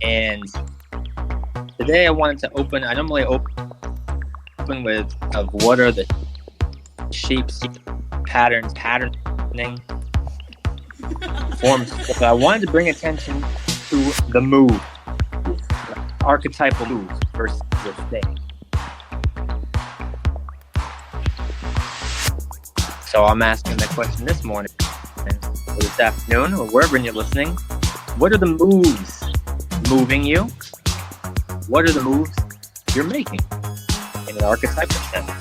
And today I wanted to open, I normally open with of what are the shapes, patterning, forms. But I wanted to bring attention to the move, archetypal move versus the thing. So I'm asking the question this morning, or this afternoon, or wherever you're listening. What are the moves moving you? What are the moves you're making in an archetypal sense?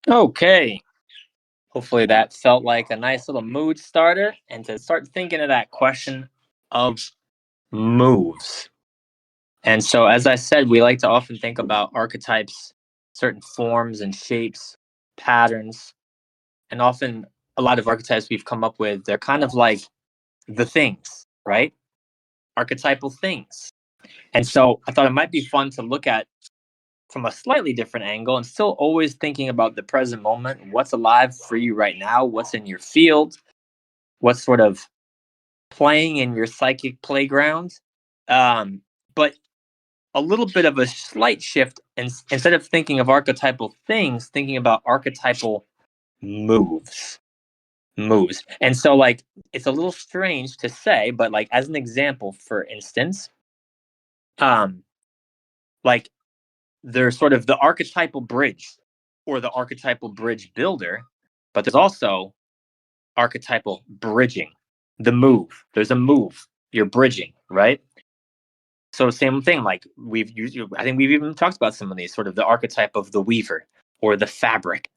Okay. Hopefully that felt like a nice little mood starter, and to start thinking of that question of moves. And so, as I said, we like to often think about archetypes, certain forms and shapes, patterns, and often a lot of archetypes we've come up with, they're kind of like the things, right? Archetypal things. And so I thought it might be fun to look at from a slightly different angle and still always thinking about the present moment. What's alive for you right now? What's in your field? What's sort of playing in your psychic playground? But a little bit of a slight shift, and instead of thinking of archetypal things, thinking about archetypal moves. And so, like, it's a little strange to say, but like as an example, for instance, like there's sort of the archetypal bridge or the archetypal bridge builder, but there's also archetypal bridging, the move. There's a move, you're bridging, right? So same thing, like we've used, I think we've even talked about some of these, sort of the archetype of the weaver or the fabric.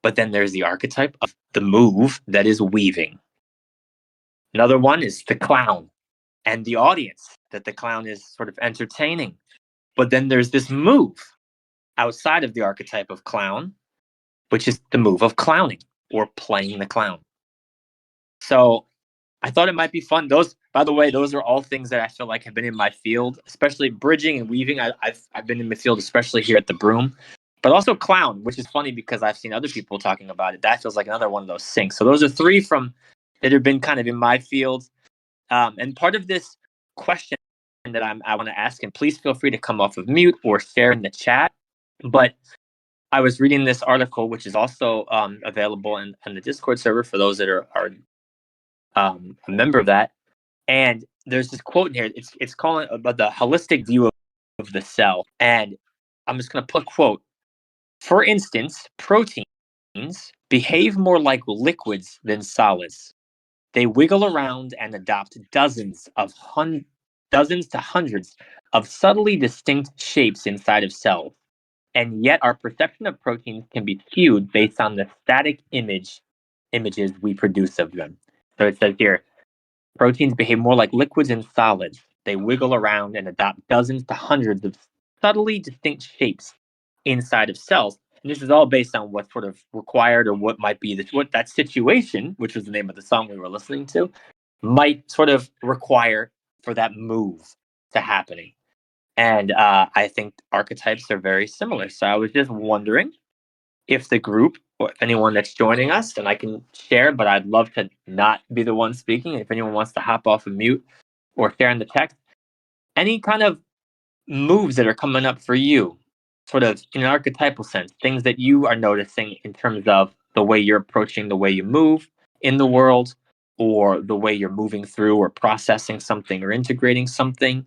But then there's the archetype of the move that is weaving. Another one is the clown and the audience that the clown is sort of entertaining. But then there's this move outside of the archetype of clown, which is the move of clowning or playing the clown. So I thought it might be fun. Those By the way, those are all things that I feel like have been in my field, especially bridging and weaving. I've been in the field, especially here at the Broom, but also clown, which is funny because I've seen other people talking about it. That feels like another one of those syncs. So those are three from that have been kind of in my field. And part of this question that I want to ask, and please feel free to come off of mute or share in the chat. But I was reading this article, which is also available in the Discord server for those that are a member of that. And there's this quote in here. It's calling about the holistic view of the cell. And I'm just going to put a quote. For instance, proteins behave more like liquids than solids. They wiggle around and adopt dozens to hundreds of subtly distinct shapes inside of cells. And yet our perception of proteins can be skewed based on the static images we produce of them. So it says here, proteins behave more like liquids than solids. They wiggle around and adopt dozens to hundreds of subtly distinct shapes inside of cells. And this is all based on what's sort of required or what might be what that situation, which was the name of the song we were listening to, might sort of require for that move to happening. And I think archetypes are very similar. So I was just wondering if the group or anyone that's joining us, and I can share, but I'd love to not be the one speaking. If anyone wants to hop off of mute or share in the text, any kind of moves that are coming up for you, sort of in an archetypal sense, things that you are noticing in terms of the way you're approaching the way you move in the world, or the way you're moving through or processing something or integrating something.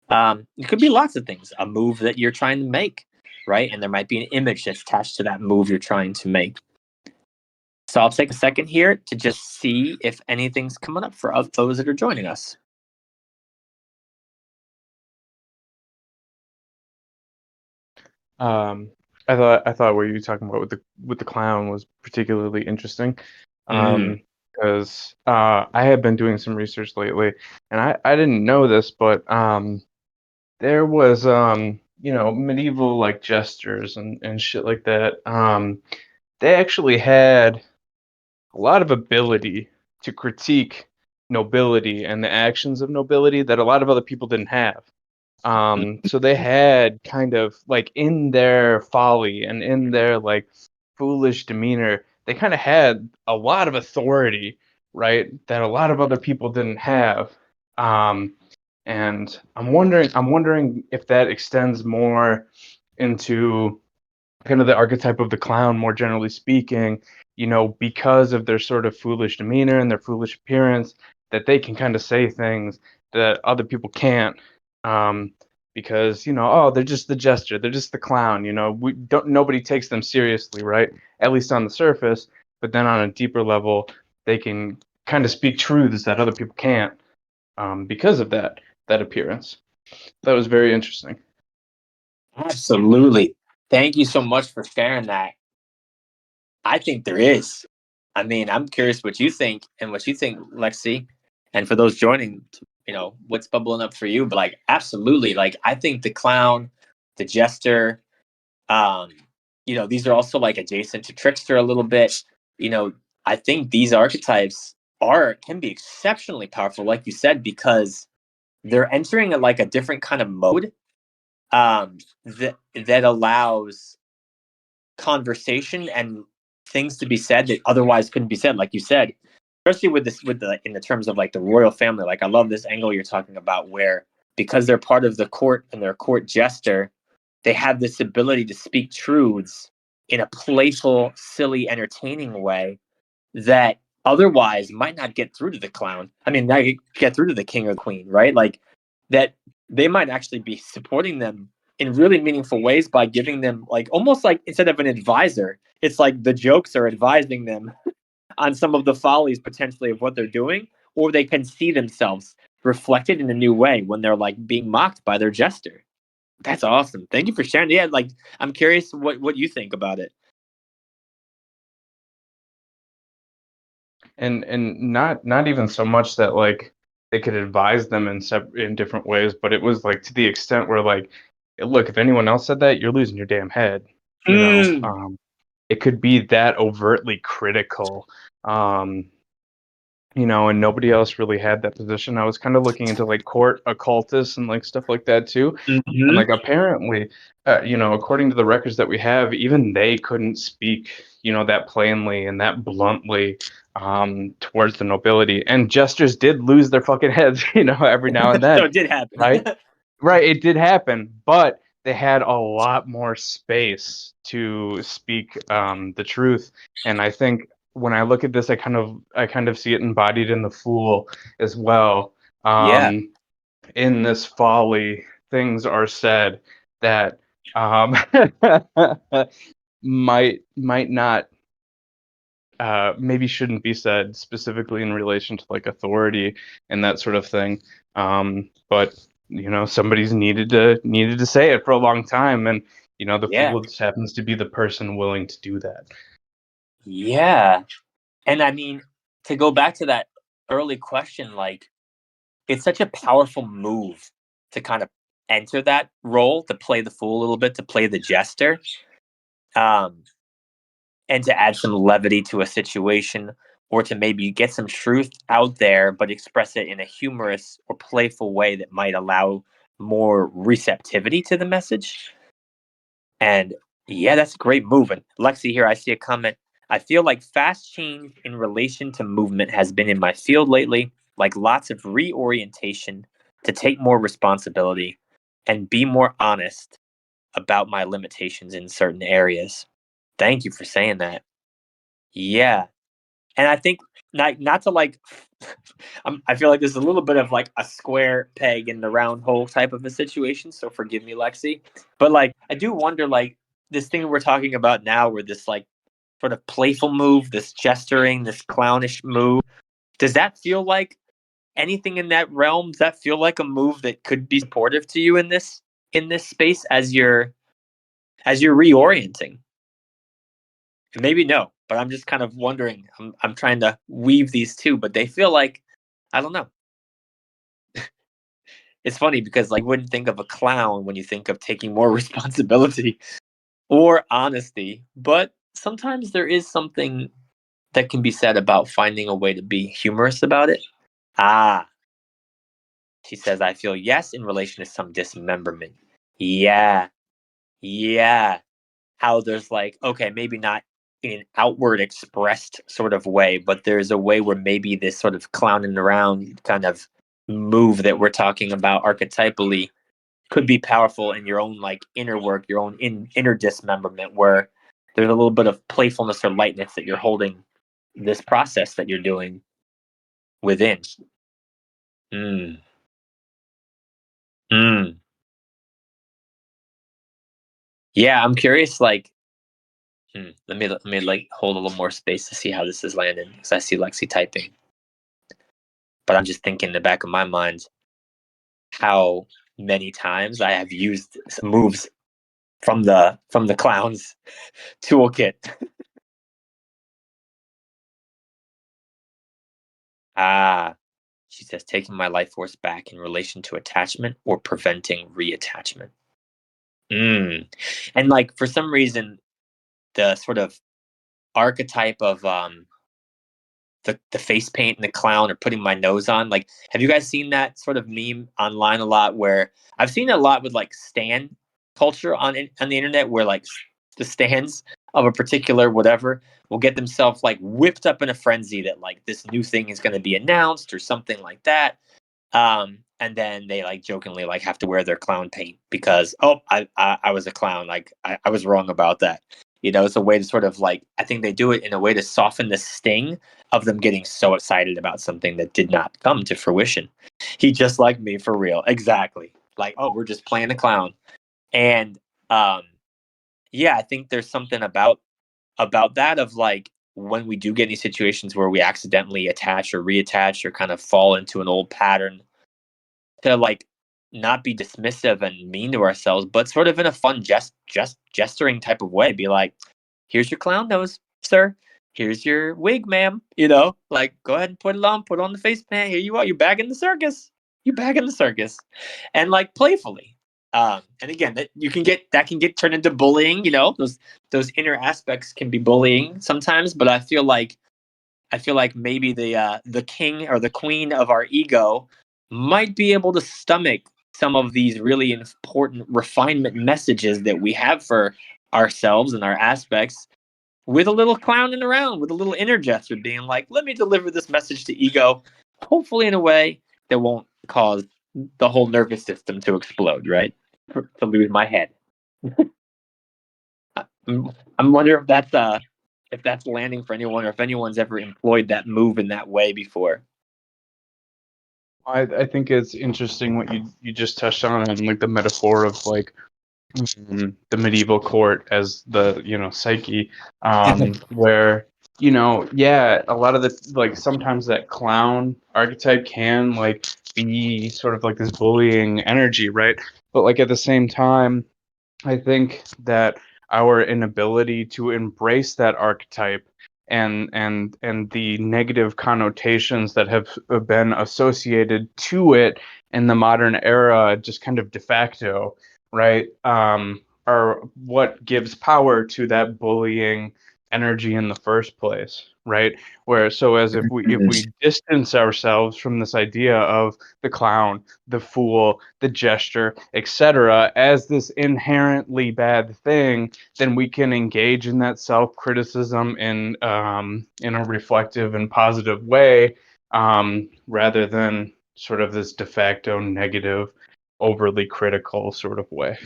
It could be lots of things. A move that you're trying to make, right? And there might be an image that's attached to that move you're trying to make. So I'll take a second here to just see if anything's coming up for those that are joining us. I thought what you were talking about with the clown was particularly interesting. Because I had been doing some research lately, and I didn't know this, but there was medieval like jesters and shit like that. They actually had a lot of ability to critique nobility and the actions of nobility that a lot of other people didn't have. So they had kind of like in their folly and in their like foolish demeanor, they kind of had a lot of authority, right? That a lot of other people didn't have. And I'm wondering if that extends more into kind of the archetype of the clown, more generally speaking, because of their sort of foolish demeanor and their foolish appearance, that they can kind of say things that other people can't. Because oh, they're just the jester, they're just the clown. Nobody takes them seriously, right? At least on the surface. But then on a deeper level, they can kind of speak truths that other people can't, because of that appearance. That was very interesting. Absolutely. Thank you so much for sharing that. I think there is. I mean, I'm curious what you think and what you think, Lexi. And for those joining, what's bubbling up for you? But like, absolutely. Like, I think the clown, the jester, these are also like adjacent to trickster a little bit. I think these archetypes can be exceptionally powerful, like you said, because they're entering like a different kind of mode that allows conversation and things to be said that otherwise couldn't be said, like you said, especially with the in the terms of like the royal family. Like, I love this angle you're talking about, where because they're part of the court and they're court jester, they have this ability to speak truths in a playful, silly, entertaining way that otherwise might not get through to the clown. I mean, not get through to the king or the queen, right? Like, that they might actually be supporting them in really meaningful ways by giving them, like, almost like, instead of an advisor, it's like the jokes are advising them on some of the follies potentially of what they're doing, or they can see themselves reflected in a new way when they're like being mocked by their jester. That's awesome. Thank you for sharing. Yeah, like, I'm curious what you think about it. And not even so much that like they could advise them in different ways, but it was like to the extent where like, look, if anyone else said that, you're losing your damn head. It could be that overtly critical. and nobody else really had that position. I was kind of looking into like court occultists and like stuff like that too. And like apparently, according to the records that we have, even they couldn't speak, that plainly and that bluntly towards the nobility. And jesters did lose their fucking heads, every now and So then, it did happen. right? Right, it did happen, but they had a lot more space to speak the truth. And I think when I look at this, I kind of see it embodied in the fool as well. Yeah. In this folly, things are said that might not maybe shouldn't be said specifically in relation to like authority and that sort of thing. But somebody's needed to say it for a long time, and the Yeah. fool just happens to be the person willing to do that. Yeah. And I mean, to go back to that early question, like, it's such a powerful move to kind of enter that role, to play the fool a little bit, to play the jester, um, and to add some levity to a situation, or to maybe get some truth out there, but express it in a humorous or playful way that might allow more receptivity to the message. And yeah, that's a great move. And Lexi here, I see a comment. I feel like fast change in relation to movement has been in my field lately, like lots of reorientation to take more responsibility and be more honest about my limitations in certain areas. Thank you for saying that. Yeah. And I think not to like I feel like there's a little bit of like a square peg in the round hole type of a situation, so forgive me, Lexi. But like I do wonder, like, this thing we're talking about now, where this like sort of playful move, this gesturing, this clownish move, does that feel like anything in that realm? Does that feel like a move that could be supportive to you in this space as you're reorienting? Maybe no, but I'm just kind of wondering. I'm trying to weave these two, but they feel like, I don't know. It's funny because like you wouldn't think of a clown when you think of taking more responsibility or honesty, but sometimes there is something that can be said about finding a way to be humorous about it. Ah, she says, I feel yes in relation to some dismemberment. Yeah, yeah. How there's like, okay, maybe not in an outward expressed sort of way, but there's a way where maybe this sort of clowning around kind of move that we're talking about archetypally could be powerful in your own like inner work, your own inner dismemberment, where there's a little bit of playfulness or lightness that you're holding this process that you're doing within. Mm. Mm. Yeah, I'm curious. Like, let me like hold a little more space to see how this is landing, because I see Lexi typing. But I'm just thinking in the back of my mind how many times I have used moves from the clown's toolkit. Ah, she says, taking my life force back in relation to attachment or preventing reattachment. Mm. And like for some reason, the sort of archetype of the face paint and the clown or putting my nose on. Like, have you guys seen that sort of meme online a lot? Where I've seen it a lot with like stan culture on the internet, where like the stans of a particular whatever will get themselves like whipped up in a frenzy that like this new thing is going to be announced or something like that. And then they like jokingly like have to wear their clown paint because I was a clown, like I was wrong about that. It's a way to sort of like, I think they do it in a way to soften the sting of them getting so excited about something that did not come to fruition. He just like me for real, exactly. Like, oh, we're just playing a clown. And um, yeah, I think there's something about that, of like when we do get any situations where we accidentally attach or reattach or kind of fall into an old pattern, to like not be dismissive and mean to ourselves, but sort of in a fun gesturing type of way. Be like, here's your clown nose, sir. Here's your wig, ma'am. Like, go ahead and put on the face paint. Here you are. You're back in the circus. You're back in the circus. And like playfully. And again, that can get turned into bullying. Those inner aspects can be bullying sometimes, but I feel like I feel like maybe the king or the queen of our ego might be able to stomach some of these really important refinement messages that we have for ourselves and our aspects, with a little clowning around, with a little inner Jester being like, let me deliver this message to ego, hopefully in a way that won't cause the whole nervous system to explode, right? To lose my head. I'm wondering if that's landing for anyone, or if anyone's ever employed that move in that way before. I think it's interesting what you just touched on, and like the metaphor of like the medieval court as the psyche, where a lot of the like sometimes that clown archetype can like be sort of like this bullying energy, right? But like at the same time, I think that our inability to embrace that archetype and the negative connotations that have been associated to it in the modern era, just kind of de facto, right, are what gives power to that bullying energy in the first place, right? Where so as if we distance ourselves from this idea of the clown, the fool, the gesture, etc., as this inherently bad thing, then we can engage in that self-criticism in a reflective and positive way, rather than sort of this de facto negative, overly critical sort of way.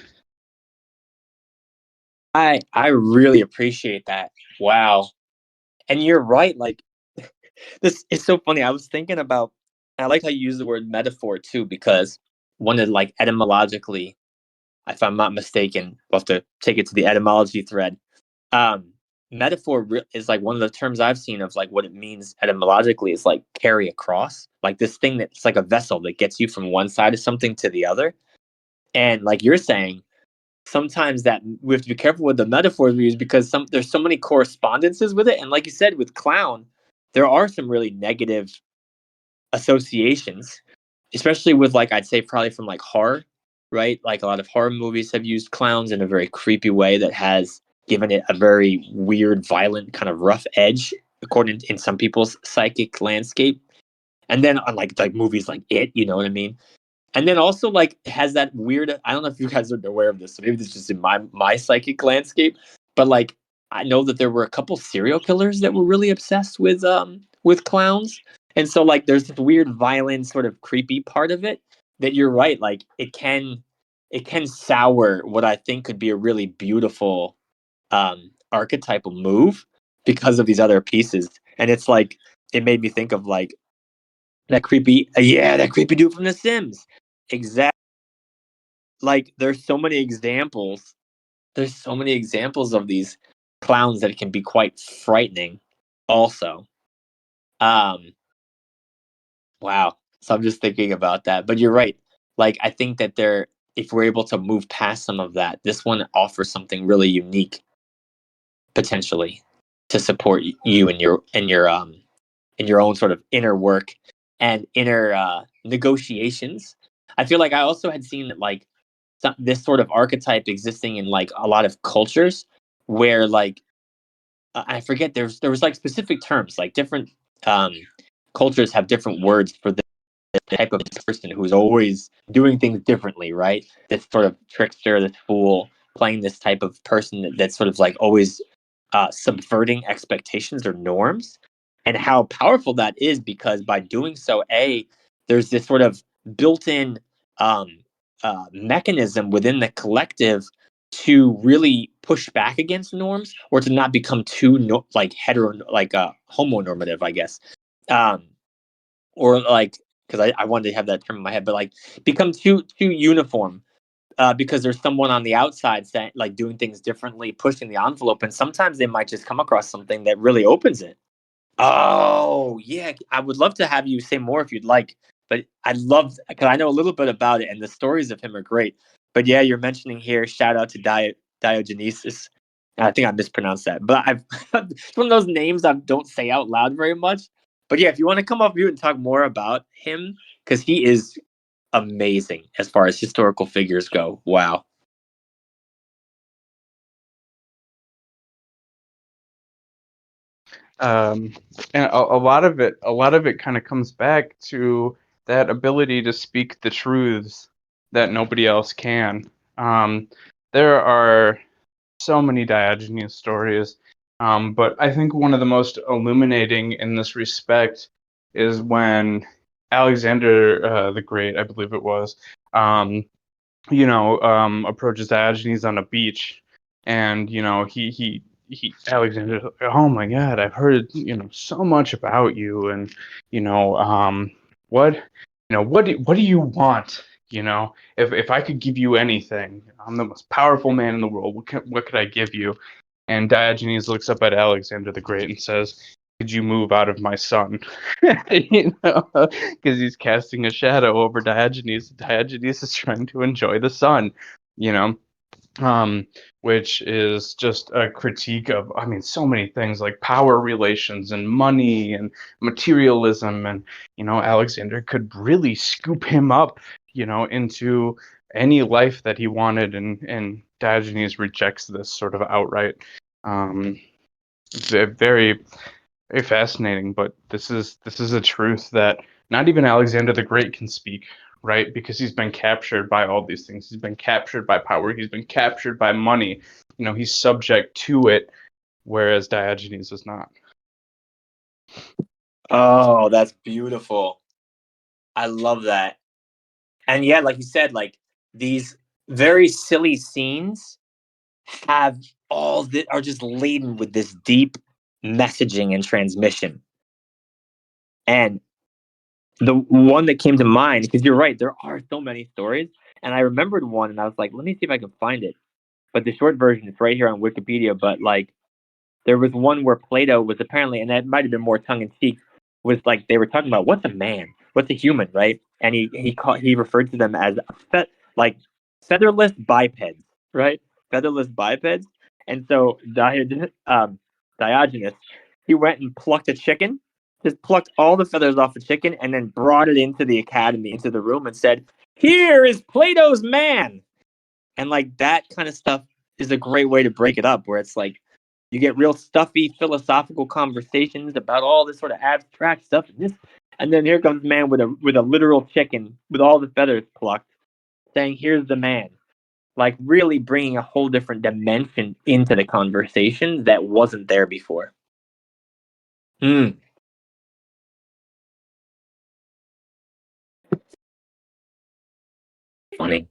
I really appreciate that. Wow. And you're right. Like, this is so funny. I was thinking about, I like how you use the word metaphor too, because one is like etymologically, if I'm not mistaken, we'll have to take it to the etymology thread. Um, Metaphor is like one of the terms I've seen of like what it means etymologically is like carry across, like this thing that's like a vessel that gets you from one side of something to the other. And like you're saying, sometimes that we have to be careful with the metaphors we use, because there's so many correspondences with it. And like you said, with clown, there are some really negative associations, especially with like I'd say probably from like horror, right? Like a lot of horror movies have used clowns in a very creepy way that has given it a very weird, violent, kind of rough edge, according in some people's psychic landscape. And then on like movies like It, you know what I mean? And then also like has that weird. I don't know if you guys are aware of this. So maybe this is just in my psychic landscape, but like I know that there were a couple serial killers that were really obsessed with clowns, and so like there's this weird, violent, sort of creepy part of it that you're right. Like it can sour what I think could be a really beautiful archetypal move because of these other pieces, and it's like it made me think of like that creepy dude from The Sims. Exactly. Like there's so many examples. There's so many examples of these clowns that can be quite frightening. Also, um, wow. So I'm just thinking about that. But you're right. Like I think that if we're able to move past some of that, this one offers something really unique potentially to support you in your own sort of inner work and inner negotiations. I feel like I also had seen that like this sort of archetype existing in like a lot of cultures where like I forget there was like specific terms, like different um, cultures have different words for the type of person who's always doing things differently, right? This sort of trickster, this fool, playing this type of person that's sort of like always subverting expectations or norms, and how powerful that is, because by doing so, there's this sort of built-in um, mechanism within the collective to really push back against norms, or to not become too like homonormative, I guess, um, or like, because I wanted to have that term in my head, but like become too uniform, because there's someone on the outside saying like doing things differently, pushing the envelope, and sometimes they might just come across something that really opens it. Oh yeah, I would love to have you say more if you'd like, but I'd love, because I know a little bit about it, and the stories of him are great. But yeah, you're mentioning here. Shout out to Diogenesis. I think I mispronounced that, but I've it's one of those names I don't say out loud very much. But yeah, if you want to come off mute and talk more about him, because he is amazing as far as historical figures go. Wow. And a lot of it kind of comes back to that ability to speak the truths that nobody else can. There are so many Diogenes stories, but I think one of the most illuminating in this respect is when Alexander the Great, I believe it was, approaches Diogenes on a beach, and he Alexander's like, oh my God, I've heard so much about you, and what what do you want? If I could give you anything, I'm the most powerful man in the world. What could I give you? And Diogenes looks up at Alexander the Great and says, could you move out of my sun? Because he's casting a shadow over Diogenes. Diogenes is trying to enjoy the sun, you know, which is just a critique of, I mean, so many things like power relations and money and materialism. And, Alexander could really scoop him up, into any life that he wanted. And Diogenes rejects this sort of outright. Very, very fascinating, but this is a truth that not even Alexander the Great can speak, right? Because he's been captured by all these things. He's been captured by power. He's been captured by money. He's subject to it, whereas Diogenes is not. Oh, that's beautiful. I love that. And yeah, like you said, like these very silly scenes have are just laden with this deep messaging and transmission. And the one that came to mind, because you're right, there are so many stories. And I remembered one and I was like, let me see if I can find it. But the short version is right here on Wikipedia. But like, there was one where Plato was apparently, and that might have been more tongue in cheek, was like they were talking about what's a man, what's a human, right? And he referred to them as like featherless bipeds, right? Featherless bipeds. And so Diogenes, he went and plucked a chicken, just plucked all the feathers off the chicken, and then brought it into the academy, into the room, and said, "Here is Plato's man." And like that kind of stuff is a great way to break it up, where it's like you get real stuffy philosophical conversations about all this sort of abstract stuff, and then here comes man with a literal chicken with all the feathers plucked, saying, "Here's the man." Like really bringing a whole different dimension into the conversation that wasn't there before. Funny.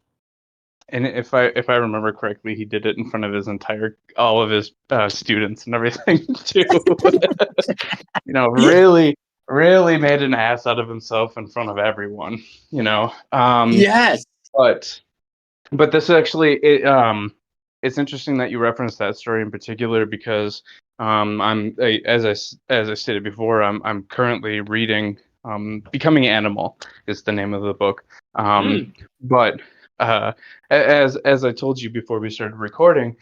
And if I remember correctly, he did it in front of all of his students and everything too. Really, really made an ass out of himself in front of everyone. Yes. But this actually, it's interesting that you referenced that story in particular because as I stated before, I'm currently reading Becoming Animal is the name of the book. But as I told you before we started recording,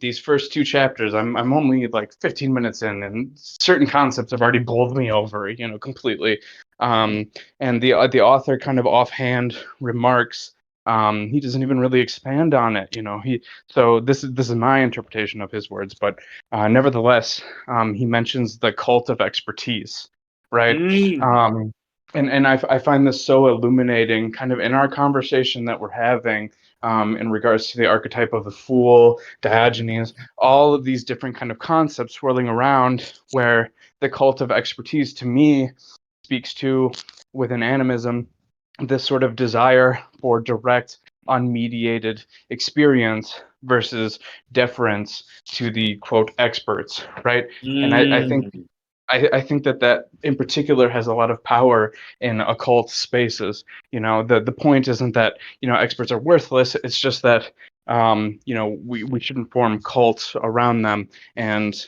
these first two chapters, I'm only like 15 minutes in, and certain concepts have already bowled me over, completely. And the author kind of offhand remarks. He doesn't even really expand on it, So this is my interpretation of his words, but nevertheless, he mentions the cult of expertise, right? And I find this so illuminating, kind of in our conversation that we're having, in regards to the archetype of the fool, Diogenes, all of these different kind of concepts swirling around, where the cult of expertise to me speaks to, within animism, this sort of desire for direct, unmediated experience versus deference to the quote experts, right? And I think that in particular has a lot of power in occult spaces. The point isn't that experts are worthless. It's just that we shouldn't form cults around them. And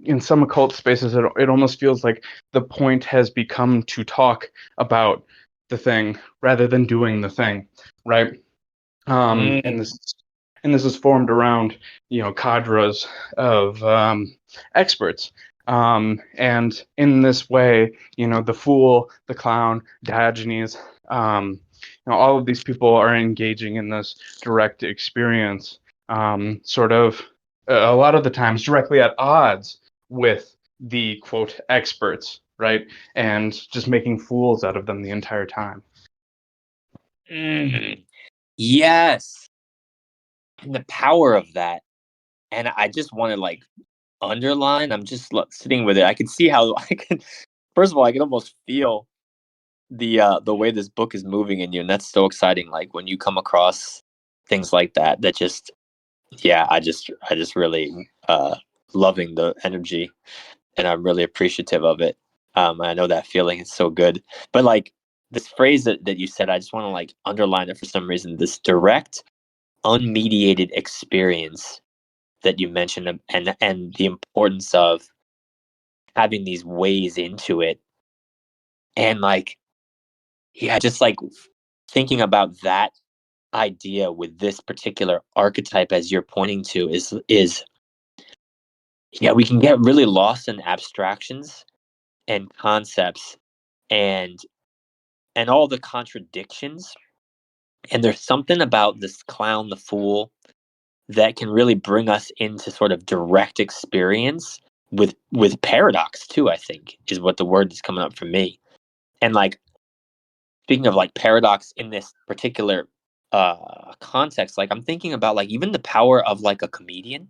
in some occult spaces, it almost feels like the point has become to talk about the thing rather than doing the thing, right? And this is formed around cadres of experts. And in this way, the fool, the clown, Diogenes, all of these people are engaging in this direct experience, sort of a lot of the times directly at odds with the quote experts, right? And just making fools out of them the entire time. Yes. And the power of that. And I just want to like underline, I'm just sitting with it. I can see how I can, first of all, I can almost feel the way this book is moving in you. And that's so exciting. Like when you come across things like that, that just, yeah, I just really loving the energy, and I'm really appreciative of it. I know that feeling is so good. But like this phrase that you said, I just want to like underline it for some reason. This direct, unmediated experience that you mentioned, and the importance of having these ways into it, and like, yeah, just like thinking about that idea with this particular archetype as you're pointing to is yeah, we can get really lost in abstractions and concepts, and all the contradictions. And there's something about this clown, the fool, that can really bring us into sort of direct experience with paradox too, I think, is what the word is coming up for me. And like, speaking of like paradox in this particular context, like I'm thinking about like even the power of like a comedian,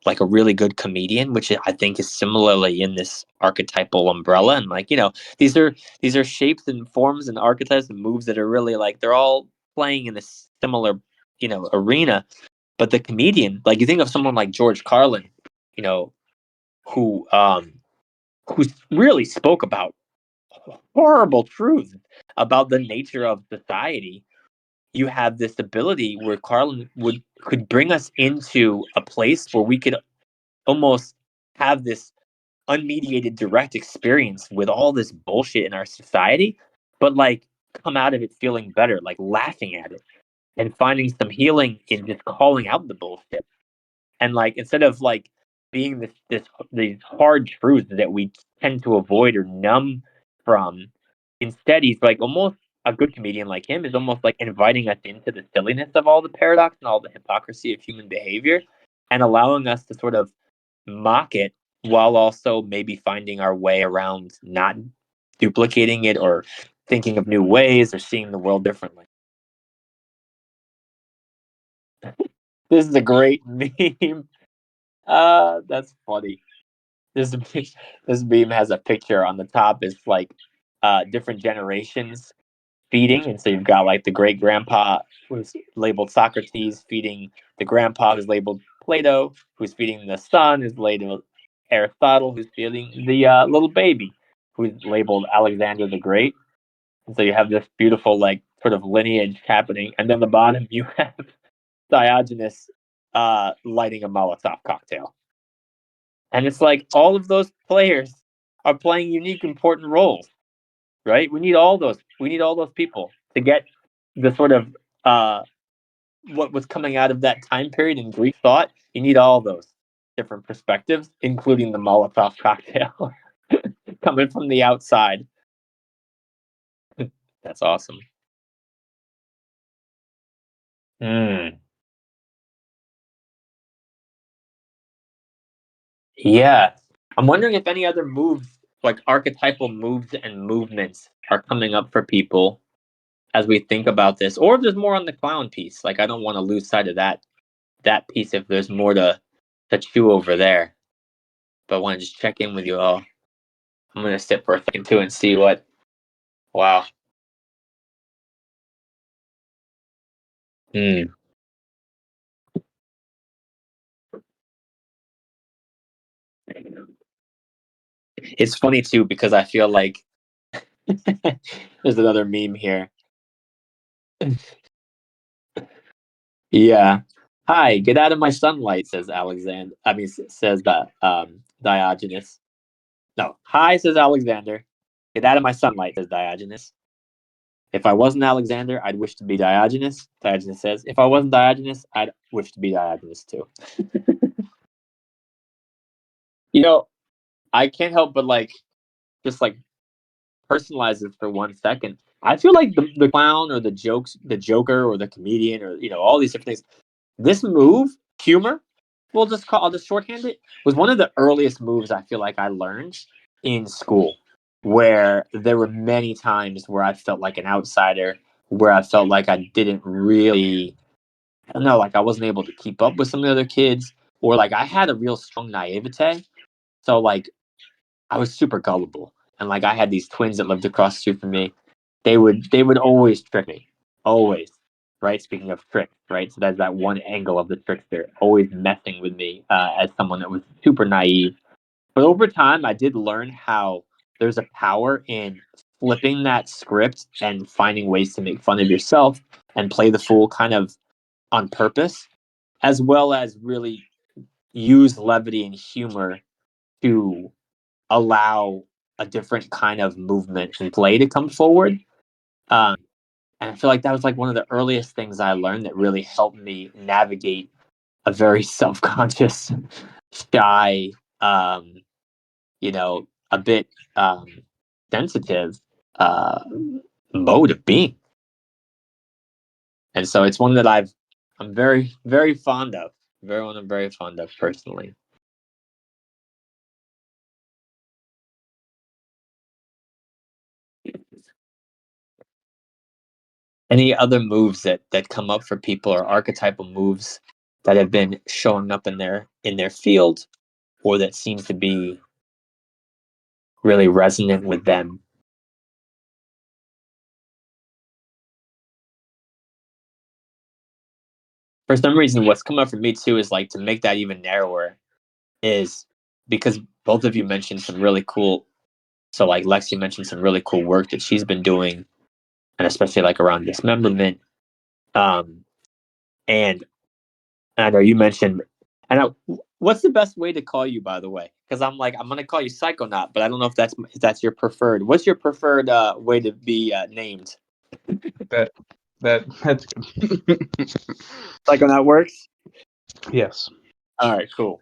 like a really good comedian, which I think is similarly in this archetypal umbrella. And like, these are shapes and forms and archetypes and moves that are really like they're all playing in a similar, arena. But the comedian, like you think of someone like George Carlin, you know, who who really spoke about horrible truths about the nature of society. You have this ability where Carlin could bring us into a place where we could almost have this unmediated direct experience with all this bullshit in our society, but like come out of it feeling better, like laughing at it and finding some healing in just calling out the bullshit. And like instead of like being these hard truths that we tend to avoid or numb from, instead he's like almost, a good comedian like him is almost like inviting us into the silliness of all the paradox and all the hypocrisy of human behavior, and allowing us to sort of mock it while also maybe finding our way around not duplicating it or thinking of new ways or seeing the world differently. This is a great meme. That's funny. This this meme has a picture on the top. It's like different generations feeding, and so you've got like the great grandpa who's labeled Socrates feeding the grandpa who's labeled Plato, who's feeding the son who's labeled Aristotle, who's feeding the little baby who's labeled Alexander the Great. And so you have this beautiful like sort of lineage happening, and then the bottom you have Diogenes lighting a Molotov cocktail. And it's like all of those players are playing unique, important roles, right? We need all those. We need all those people to get the sort of what was coming out of that time period in Greek thought. You need all those different perspectives, including the Molotov cocktail coming from the outside. That's awesome. Mm. Yeah. I'm wondering if any other moves, like archetypal moves and movements, are coming up for people as we think about this, or if there's more on the clown piece. Like I don't want to lose sight of that piece if there's more to chew over there. But I want to just check in with you all. I'm gonna sit for a second too and see what. Wow. Mm. It's funny too because I feel like there's another meme here. Yeah. Hi, get out of my sunlight, says Alexander. I mean, says that Diogenes. No, hi, says Alexander. Get out of my sunlight, says Diogenes. If I wasn't Alexander, I'd wish to be Diogenes. Diogenes says, if I wasn't Diogenes, I'd wish to be Diogenes too. You know, I can't help but like just like personalize this for 1 second. I feel like the clown or the joker or the comedian or all these different things. This move, humor, I'll just shorthand it. Was one of the earliest moves I feel like I learned in school, where there were many times where I felt like an outsider, where I felt like I didn't really, I don't know, like I wasn't able to keep up with some of the other kids, or like I had a real strong naivete. So like I was super gullible, and like I had these twins that lived across the street from me. They would always trick me, always. Right. Speaking of tricks, right? So that's that one angle of the trickster, always messing with me as someone that was super naive. But over time, I did learn how there's a power in flipping that script and finding ways to make fun of yourself and play the fool kind of on purpose, as well as really use levity and humor to allow a different kind of movement and play to come forward. Um, and I feel like that was like one of the earliest things I learned that really helped me navigate a very self-conscious, shy, um, a bit um, sensitive uh, mode of being. And so it's one that I'm very, very fond of. Very one I'm very fond of personally. Any other moves that come up for people, or archetypal moves that have been showing up in their field, or that seems to be really resonant with them? For some reason, what's come up for me too is like to make that even narrower is because both of you mentioned some really cool. So like Lexi mentioned some really cool work that she's been doing, and especially like around dismemberment. Um, and I know you mentioned, what's the best way to call you, by the way? Because I'm gonna call you Psychonaut, but I don't know if that's your preferred. What's your preferred way to be named? That that's good. Psychonaut works. Yes. All right, cool.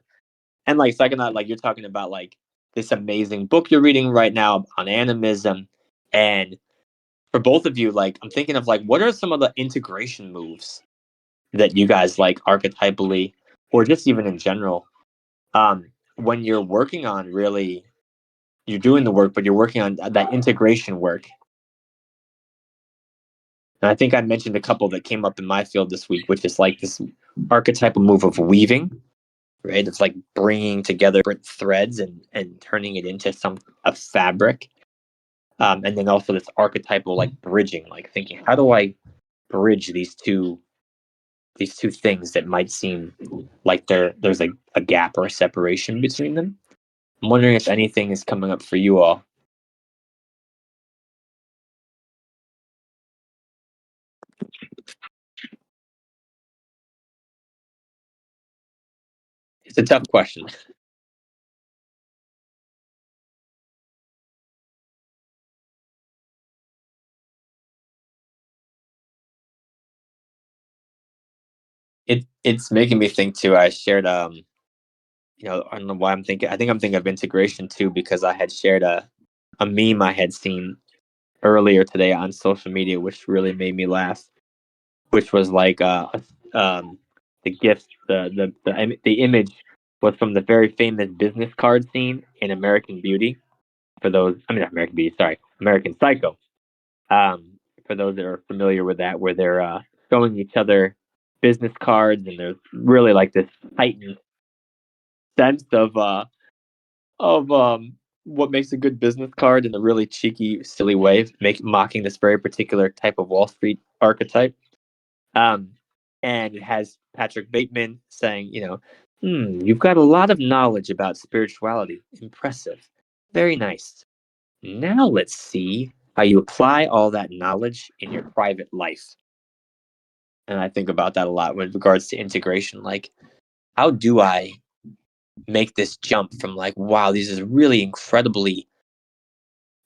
And like Psychonaut, like you're talking about like this amazing book you're reading right now on animism, and for both of you, like I'm thinking of like what are some of the integration moves that you guys like archetypally, or just even in general, when you're working on really, you're doing the work, but you're working on that integration work. And I think I mentioned a couple that came up in my field this week, which is like this archetypal move of weaving, right? It's like bringing together different threads and turning it into a fabric. And then also this archetypal like bridging, like thinking, how do I bridge these two things that might seem like there's a gap or a separation between them? I'm wondering if anything is coming up for you all. It's a tough question. It's making me think too. I shared I don't know why I'm thinking. I think I'm thinking of integration too because I had shared a meme I had seen earlier today on social media, which really made me laugh. Which was like the gift, the image was from the very famous business card scene in American Beauty. For those, I mean, not American Beauty, sorry, American Psycho. For those that are familiar with that, where they're showing each other business cards, and there's really like this heightened sense of what makes a good business card in a really cheeky, silly way, mocking this very particular type of Wall Street archetype. Um, and it has Patrick Bateman saying, you've got a lot of knowledge about spirituality. Impressive. Very nice. Now let's see how you apply all that knowledge in your private life. And I think about that a lot with regards to integration. Like, how do I make this jump from like, wow, these is really incredibly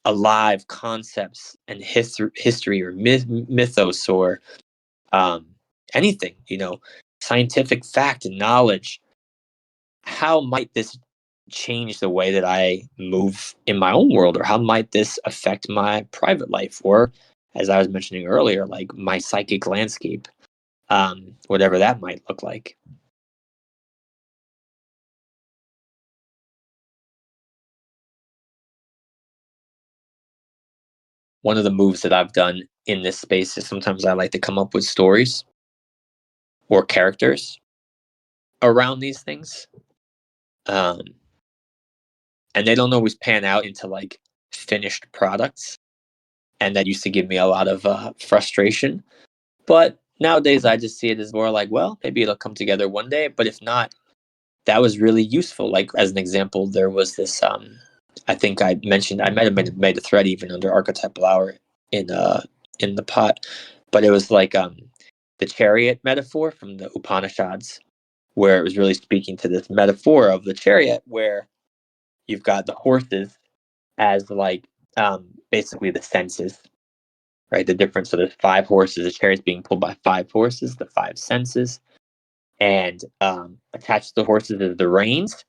alive concepts and history or mythos or um, anything, scientific fact and knowledge. How might this change the way that I move in my own world, or how might this affect my private life, or as I was mentioning earlier, like my psychic landscape, whatever that might look like. one of the moves that I've done in this space is sometimes I like to come up with stories or characters around these things. And they don't always pan out into like finished products. And that used to give me a lot of frustration. But nowadays I just see it as more like, well, maybe it'll come together one day. But if not, that was really useful. Like as an example, there was this, I think I mentioned, I might have made a thread even under Archetypal Hour in the pot, but it was like the chariot metaphor from the Upanishads, where it was really speaking to this metaphor of the chariot, where you've got the horses as like basically the senses, right? The difference. So there's 5 horses. The chariot's being pulled by 5 horses, the 5 senses, and attached to the horses is the reins,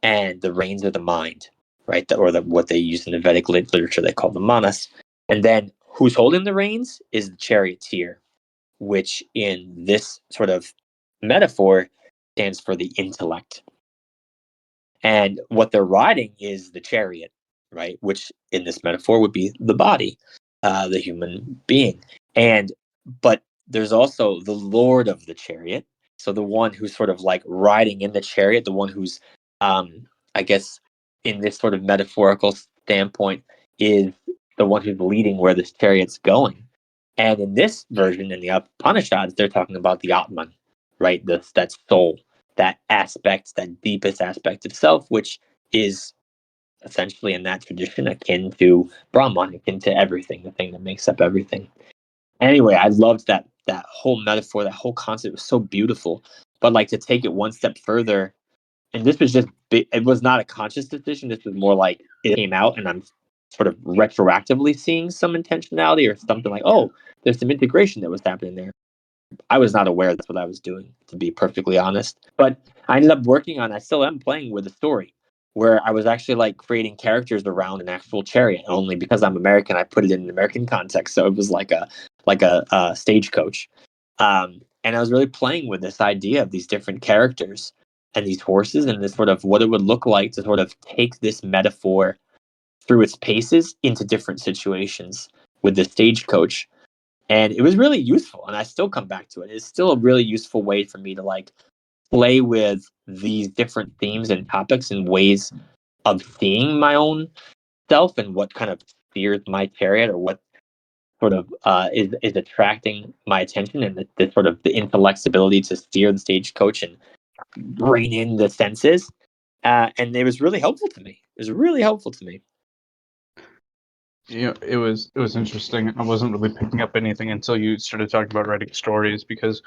and the reins are the mind, right? Or what they use in the Vedic literature they call the manas. And then who's holding the reins is the charioteer, which in this sort of metaphor stands for the intellect. And what they're riding is the chariot, right? Which in this metaphor would be the body, the human being. But there's also the lord of the chariot. So the one who's sort of like riding in the chariot, the one who's, I guess, in this sort of metaphorical standpoint, is the one who's leading where this chariot's going. And in this version, in the Upanishads, they're talking about the Atman, right? That soul, that aspect, that deepest aspect of self, which is essentially in that tradition akin to Brahman, akin to everything, the thing that makes up everything. Anyway, I loved that whole metaphor, that whole concept was so beautiful. But like to take it one step further, and this was just, it was not a conscious decision. This was more like it came out and I'm sort of retroactively seeing some intentionality or something like, oh, there's some integration that was happening there. I was not aware that's what I was doing, to be perfectly honest. But I ended up I still am playing with a story where I was actually like creating characters around an actual chariot. Only because I'm American, I put it in an American context. So it was like a stagecoach. And I was really playing with this idea of these different characters and these horses and this sort of what it would look like to sort of take this metaphor through its paces into different situations with the stagecoach. And it was really useful, and I still come back to it. It's still a really useful way for me to like play with these different themes and topics and ways of seeing my own self and what kind of steers my chariot or what sort of is attracting my attention and the sort of the intellect's ability to steer the stagecoach and rein in the senses. And it was really helpful to me. It was really helpful to me. It was interesting. I wasn't really picking up anything until you started talking about writing stories because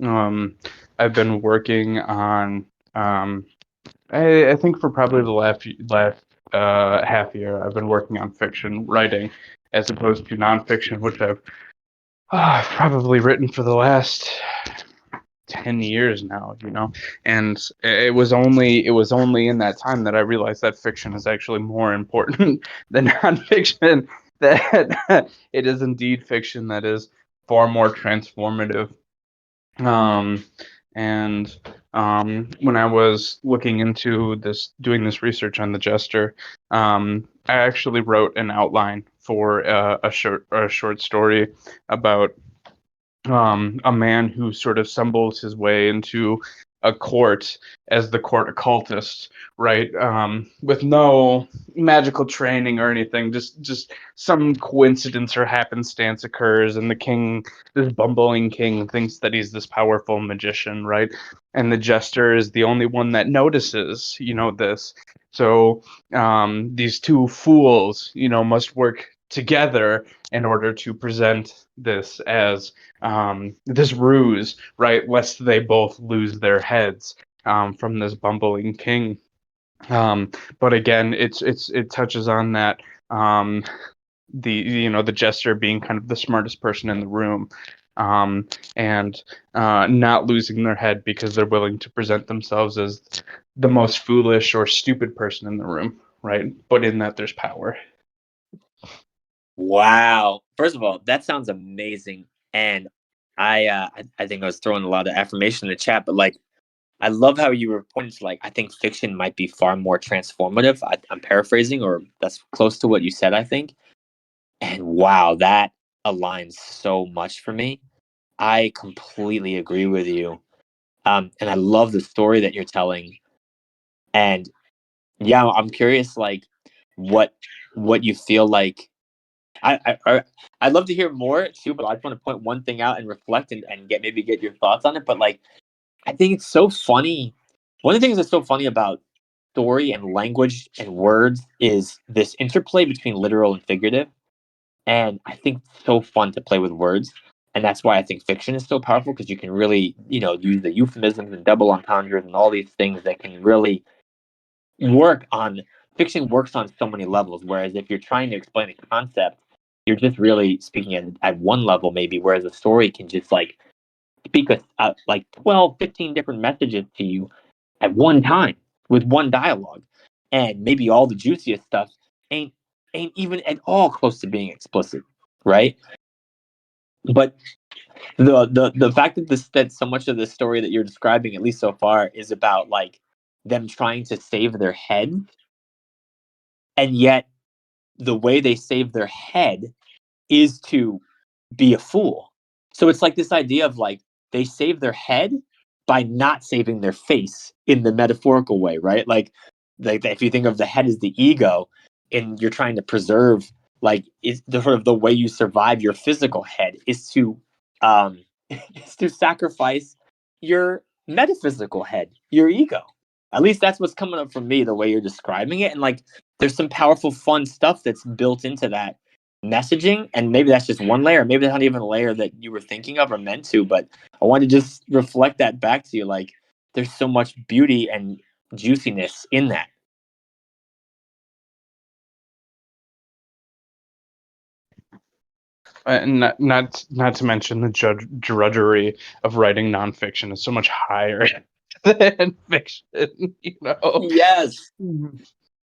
I've been working on I think for probably the last half year I've been working on fiction writing as opposed to nonfiction, which I've probably written for the last 10 years now, and it was only in that time that I realized that fiction is actually more important than nonfiction, that it is indeed fiction that is far more transformative. And when I was looking into doing this research on the Jester, I actually wrote an outline for a short story about a man who sort of stumbles his way into a court as the court occultist, right? With no magical training or anything, just some coincidence or happenstance occurs, and the king, this bumbling king, thinks that he's this powerful magician, right? And the jester is the only one that notices, this. So these two fools, must work together in order to present this as this ruse, right? Lest they both lose their heads from this bumbling king. But again, it touches on that the jester being kind of the smartest person in the room, and not losing their head because they're willing to present themselves as the most foolish or stupid person in the room, right? But in that there's power. Wow. First of all, that sounds amazing. And I think I was throwing a lot of affirmation in the chat, but like I love how you were pointing to like I think fiction might be far more transformative. I'm paraphrasing, or that's close to what you said, I think. And wow, that aligns so much for me. I completely agree with you. And I love the story that you're telling. And yeah, I'm curious, like, what you feel like. I'd love to hear more too, but I just want to point one thing out and reflect and get your thoughts on it. But like, I think it's so funny. One of the things that's so funny about story and language and words is this interplay between literal and figurative. And I think it's so fun to play with words. And that's why I think fiction is so powerful, because you can really, use the euphemisms and double entendres and all these things that can really work on fiction works on so many levels. Whereas if you're trying to explain a concept, you're just really speaking at one level, maybe, whereas a story can just like speak like 12, 15 different messages to you at one time with one dialogue. And maybe all the juiciest stuff ain't even at all close to being explicit, right? But the fact that so much of the story that you're describing, at least so far, is about like them trying to save their head, and yet the way they save their head is to be a fool. So it's like this idea of like they save their head by not saving their face in the metaphorical way, right? Like if you think of the head as the ego, and you're trying to preserve, like, is the sort of the way you survive your physical head is to is to sacrifice your metaphysical head, your ego. At least that's what's coming up for me, the way you're describing it. And like there's some powerful, fun stuff that's built into that messaging, and maybe that's just one layer, maybe that's not even a layer that you were thinking of or meant to, but I want to just reflect that back to you. Like there's so much beauty and juiciness in that. And not to mention the drudgery of writing nonfiction is so much higher than fiction. Yes.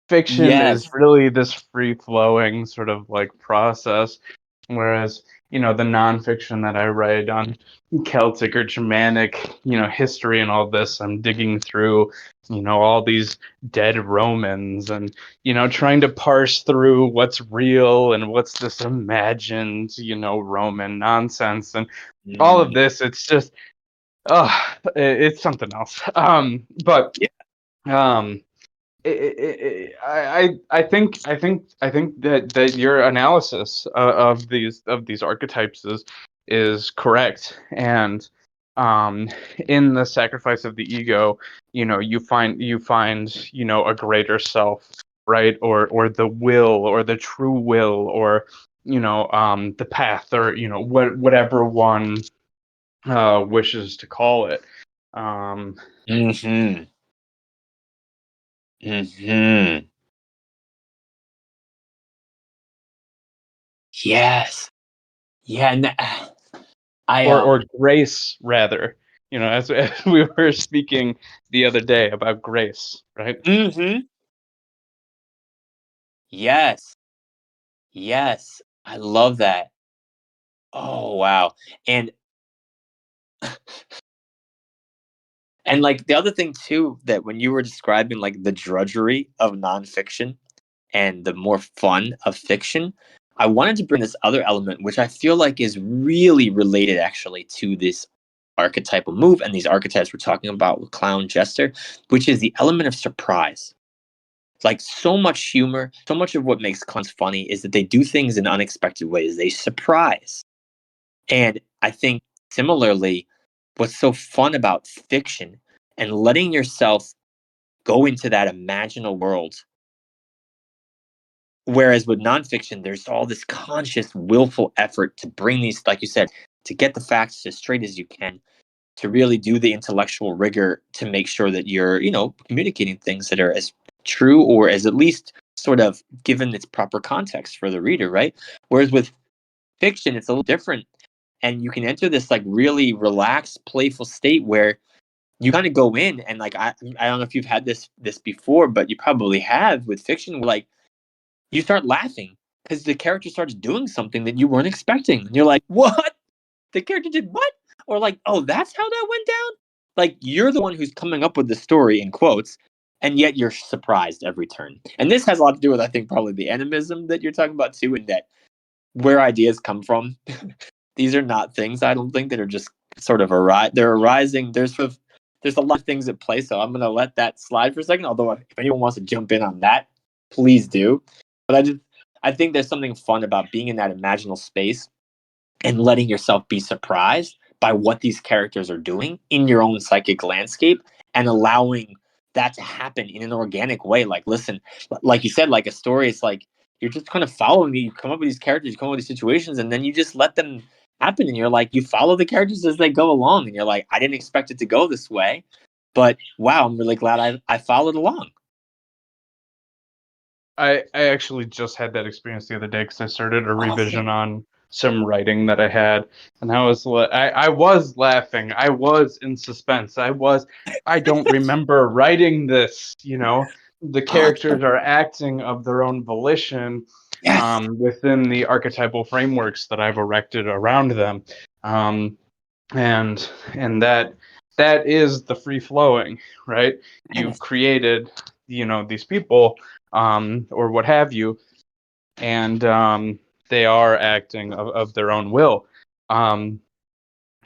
Fiction is Yes. really this free flowing sort of like process, whereas the nonfiction that I write on Celtic or Germanic history and all this, I'm digging through all these dead Romans and trying to parse through what's real and what's this imagined Roman nonsense, and all of this. It's just it's something else. But um I think that your analysis of these archetypes is correct, and in the sacrifice of the ego, you find a greater self, right, or the will, or the true will, or the path, or whatever one wishes to call it. Um, Mm-hmm. Mm-hmm. Yes. Yeah. And I or grace, rather, as we were speaking the other day about grace, right? Mm-hmm. Yes. Yes. I love that. Oh wow. And like the other thing too, that when you were describing like the drudgery of nonfiction and the more fun of fiction, I wanted to bring this other element, which I feel like is really related actually to this archetypal move and these archetypes we're talking about with Clown Jester, which is the element of surprise. Like so much humor, so much of what makes clowns funny is that they do things in unexpected ways. They surprise. And I think similarly, what's so fun about fiction and letting yourself go into that imaginal world. Whereas with nonfiction, there's all this conscious, willful effort to bring these, like you said, to get the facts as straight as you can, to really do the intellectual rigor to make sure that you're, communicating things that are as true or as at least sort of given its proper context for the reader, right? Whereas with fiction, it's a little different. And you can enter this like really relaxed, playful state where you kind of go in and like I don't know if you've had this before, but you probably have with fiction, where like you start laughing because the character starts doing something that you weren't expecting. And you're like, what? The character did what? Or like, oh, that's how that went down? Like you're the one who's coming up with the story in quotes, and yet you're surprised every turn. And this has a lot to do with, I think, probably the animism that you're talking about too, in that where ideas come from. These are not things, I don't think, that are just sort of they're arising. There's a lot of things at play, so I'm gonna let that slide for a second. Although if anyone wants to jump in on that, please do. But I think there's something fun about being in that imaginal space and letting yourself be surprised by what these characters are doing in your own psychic landscape, and allowing that to happen in an organic way. Like, listen, like you said, like a story, it's like you're just kind of following you come up with these characters, you come up with these situations, and then you just let them happen. And you're like, you follow the characters as they go along. And you're like, I didn't expect it to go this way, but wow, I'm really glad I followed along. I actually just had that experience the other day because I started a revision on some writing that I had, and I was laughing. I was in suspense. I don't remember writing this. The characters are acting of their own volition, Yes. within the archetypal frameworks that I've erected around them, and that is the free flowing, right? You've created, these people, or what have you, and they are acting of their own will. I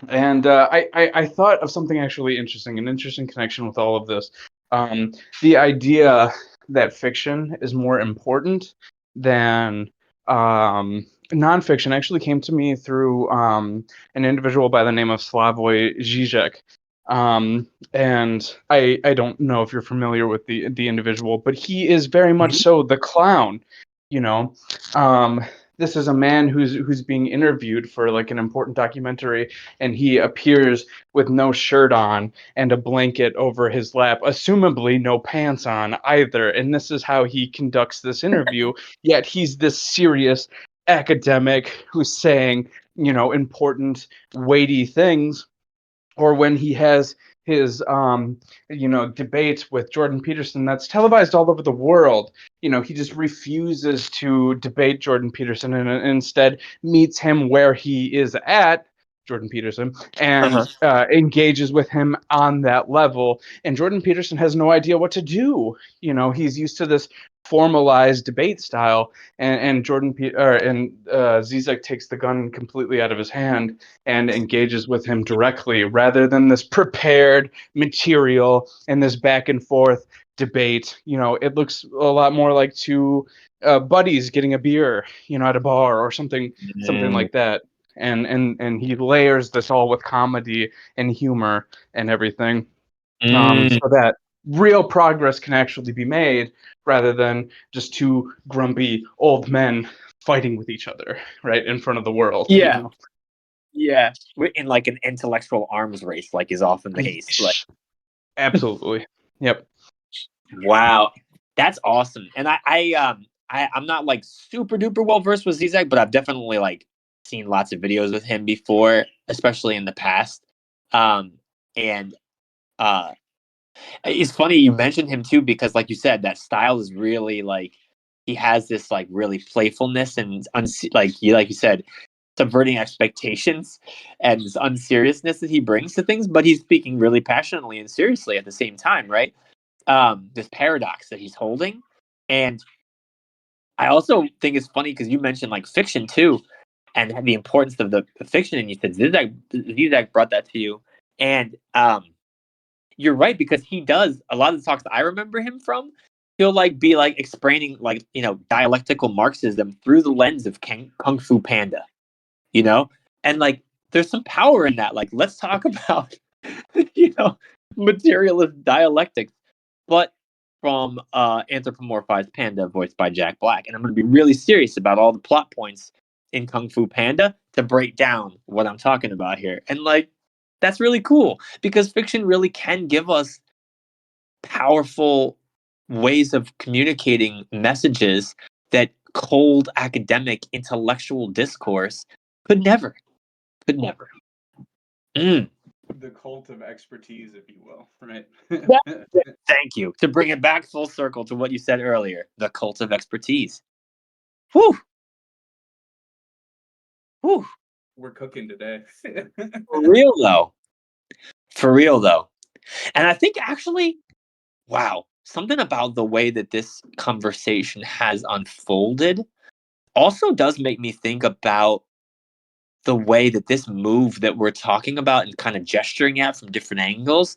thought of something actually interesting, an interesting connection with all of this. The idea that fiction is more important than nonfiction actually came to me through an individual by the name of Slavoj Žižek. And I don't know if you're familiar with the individual, but he is very much so the clown. You know, this is a man who's being interviewed for like an important documentary, and he appears with no shirt on and a blanket over his lap, assumably no pants on either. And this is how he conducts this interview. Yet he's this serious academic who's saying, important, weighty things. Or when he has his debate with Jordan Peterson that's televised all over the world, he just refuses to debate Jordan Peterson and instead meets him where he is at, Jordan Peterson, and engages with him on that level. And Jordan Peterson has no idea what to do. He's used to this formalized debate style, and Zizek takes the gun completely out of his hand and engages with him directly, rather than this prepared material and this back and forth debate. It looks a lot more like two buddies getting a beer, at a bar or something like that. And he layers this all with comedy and humor and everything, so that real progress can actually be made, rather than just two grumpy old men fighting with each other right in front of the world. Yeah, in like an intellectual arms race, like is often the case. Like, absolutely, yep. Wow, that's awesome. And I'm not like super duper well versed with Zizek, but I've definitely like seen lots of videos with him before, especially in the past. And it's funny you mentioned him too, because like you said, that style is really like he has this like really playfulness and like you said, subverting expectations and this unseriousness that he brings to things, but he's speaking really passionately and seriously at the same time, right? This paradox that he's holding. And I also think it's funny because you mentioned like fiction too, and the importance of the fiction, and you said Zizek brought that to you. And you're right, because he does a lot of the talks that I remember him from. He'll like be like explaining like dialectical Marxism through the lens of Kung Fu Panda, and like there's some power in that. Like, let's talk about materialist dialectics, but from anthropomorphized panda voiced by Jack Black. And I'm going to be really serious about all the plot points in Kung Fu Panda to break down what I'm talking about here. And like, that's really cool, because fiction really can give us powerful ways of communicating messages that cold academic intellectual discourse could never. The cult of expertise, if you will, right? Thank you. To bring it back full circle to what you said earlier, the cult of expertise. Whew. We're cooking today. For real though. And I think actually, wow, something about the way that this conversation has unfolded also does make me think about the way that this move that we're talking about and kind of gesturing at from different angles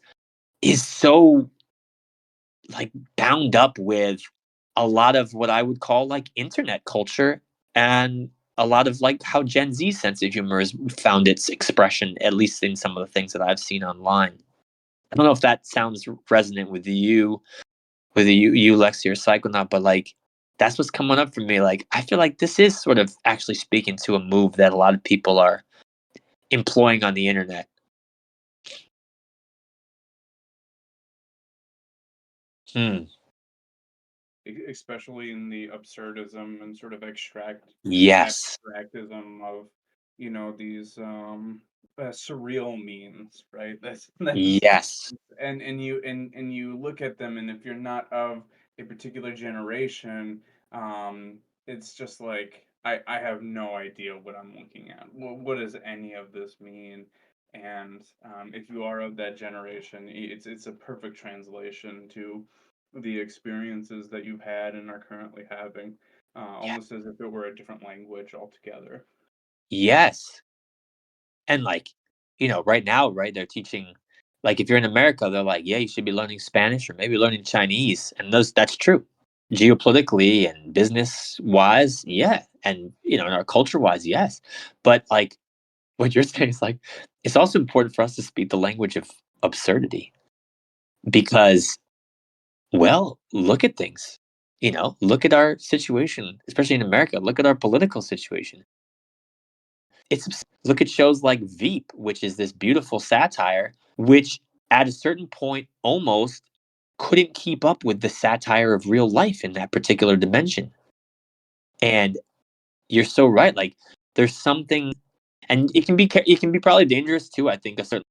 is so like bound up with a lot of what I would call like internet culture and a lot of like how Gen Z sense of humor has found its expression, at least in some of the things that I've seen online. I don't know if that sounds resonant with you, Lexi or Psychonaut, but like that's what's coming up for me. Like I feel like this is sort of actually speaking to a move that a lot of people are employing on the internet. Especially in the absurdism and sort of Yes. abstractism of these surreal memes, right? That's Yes. and you look at them, and if you're not of a particular generation, it's just like I have no idea what I'm looking at. What does any of this mean? And if you are of that generation, it's a perfect translation to the experiences that you've had and are currently having, Yeah. almost as if it were a different language altogether. Yes. And like, right now, right, they're teaching like if you're in America, they're like, yeah, you should be learning Spanish or maybe learning Chinese. And that's true. Geopolitically and business wise, yeah. And in our culture wise, yes. But like what you're saying is like it's also important for us to speak the language of absurdity because well, look at things. Look at our situation, especially in America. Look at our political situation. Look at shows like Veep, which is this beautiful satire, which at a certain point almost couldn't keep up with the satire of real life in that particular dimension. And you're so right. Like there's something, and it can be probably dangerous too. I think a certain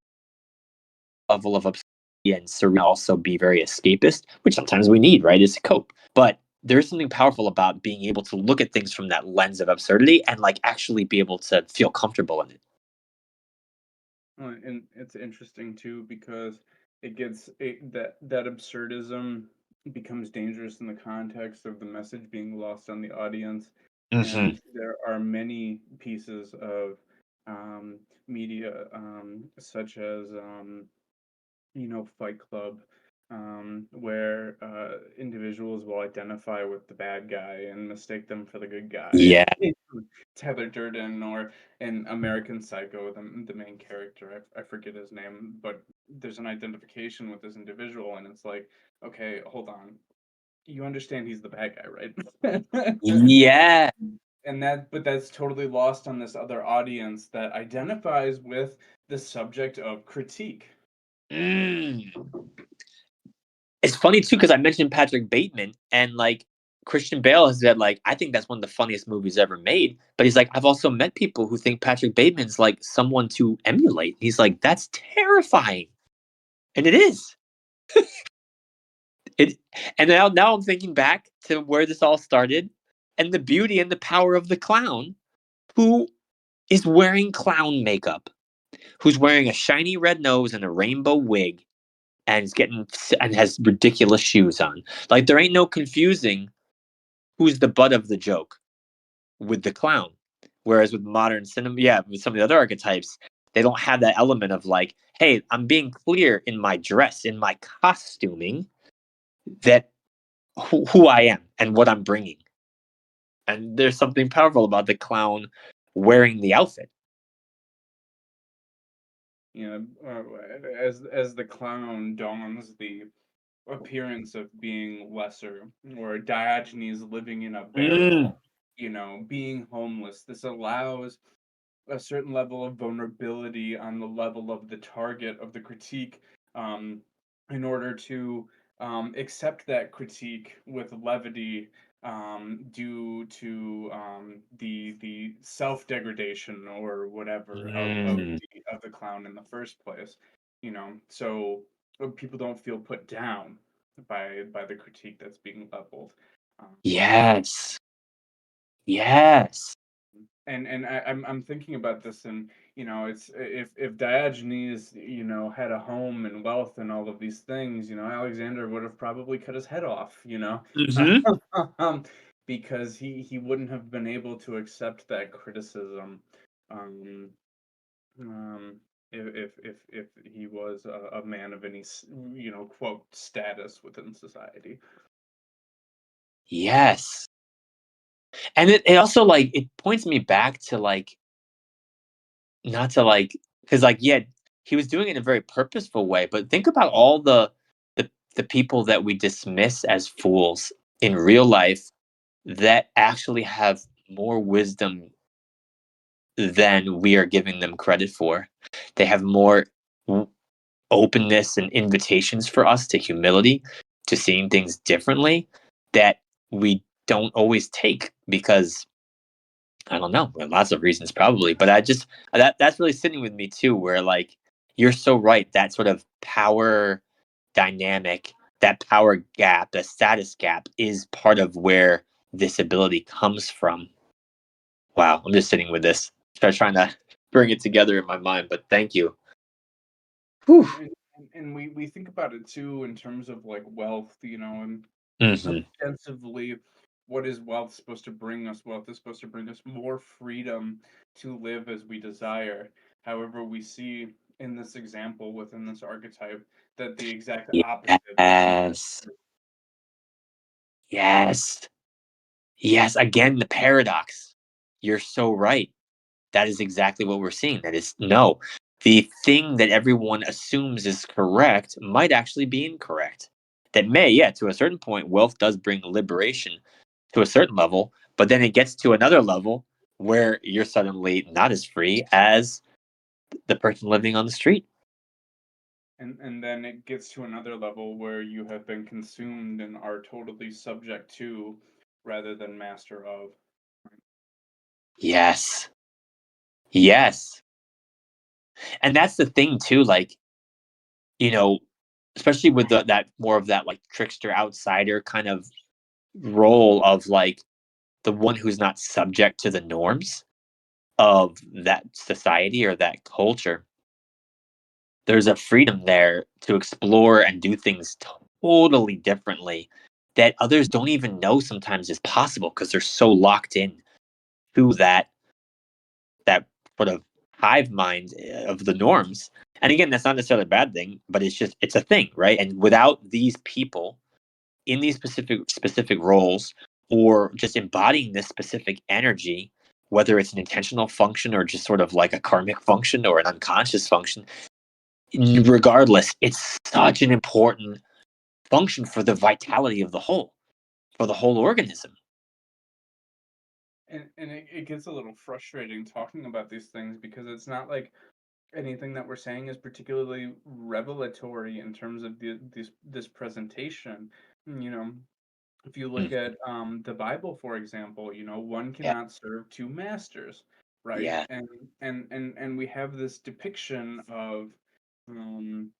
level of absurdity and surreal also be very escapist, which sometimes we need, right? Is to cope. But there's something powerful about being able to look at things from that lens of absurdity and like actually be able to feel comfortable in it. And it's interesting too because that absurdism becomes dangerous in the context of the message being lost on the audience, Mm-hmm. and there are many pieces of media, such as Fight Club, where individuals will identify with the bad guy and mistake them for the good guy. Yeah. Tyler Durden, or in American Psycho, the main character, I forget his name, but there's an identification with this individual, and it's like, okay, hold on, you understand he's the bad guy, right? Yeah. But that's totally lost on this other audience that identifies with the subject of critique. Mm. It's funny too because I mentioned Patrick Bateman and like Christian Bale has said like I think that's one of the funniest movies ever made. But he's like I've also met people who think Patrick Bateman's like someone to emulate. He's like that's terrifying, and it is. It and now I'm thinking back to where this all started and the beauty and the power of the clown who is wearing clown makeup, who's wearing a shiny red nose and a rainbow wig and has ridiculous shoes on. Like there ain't no confusing who's the butt of the joke with the clown. Whereas with modern cinema, yeah, with some of the other archetypes, they don't have that element of like, hey, I'm being clear in my dress, in my costuming, that who I am and what I'm bringing. And there's something powerful about the clown wearing the outfit. As the clown dons the appearance of being lesser, or Diogenes living in a barrel, being homeless. This allows a certain level of vulnerability on the level of the target of the critique, in order to accept that critique with levity, due to the self degradation or whatever of the clown in the first place. So people don't feel put down by the critique that's being leveled. Yes. Yes. And I'm thinking about this, and it's if Diogenes had a home and wealth and all of these things, Alexander would have probably cut his head off. Mm-hmm. um, because he wouldn't have been able to accept that criticism, um, um, if he was a man of any quote status within society. Yes. And it also like it points me back to like not to like because like yeah, he was doing it in a very purposeful way, but think about all the people that we dismiss as fools in real life that actually have more wisdom than we are giving them credit for. They have more openness and invitations for us to humility, to seeing things differently that we don't always take because I don't know, lots of reasons probably, but I just that's really sitting with me too, where like you're so right, that sort of power dynamic, that power gap, the status gap is part of where this ability comes from. Wow, I'm just sitting with this. Start trying to bring it together in my mind, but thank you. Whew. And we think about it too in terms of like wealth, and Mm-hmm. ostensibly, what is wealth supposed to bring us? Wealth is supposed to bring us more freedom to live as we desire. However, we see in this example within this archetype that the exact opposite Yes. Yes. Yes. Again, the paradox. You're so right. That is exactly what we're seeing. That is, no, the thing that everyone assumes is correct might actually be incorrect. That may, yeah, to a certain point, wealth does bring liberation to a certain level, but then it gets to another level where you're suddenly not as free as the person living on the street. and then it gets to another level where you have been consumed and are totally subject to rather than master of. Yes. Yes. And that's the thing, too. Like, you know, especially with that more of that like trickster outsider kind of role of like the one who's not subject to the norms of that society or that culture. There's a freedom there to explore and do things totally differently that others don't even know sometimes is possible because they're so locked in to that sort of hive mind of the norms. And again, that's not necessarily a bad thing, but it's a thing, right? And without these people in these specific roles or just embodying this specific energy, whether it's an intentional function or just sort of like a karmic function or an unconscious function, regardless, it's such an important function for the vitality of the whole, for the whole organism. And it gets a little frustrating talking about these things because it's not like anything that we're saying is particularly revelatory in terms of this presentation. You know, if you look Mm. at the Bible, for example, one Yeah, cannot serve two masters, right? yeah, And we have this depiction of, um,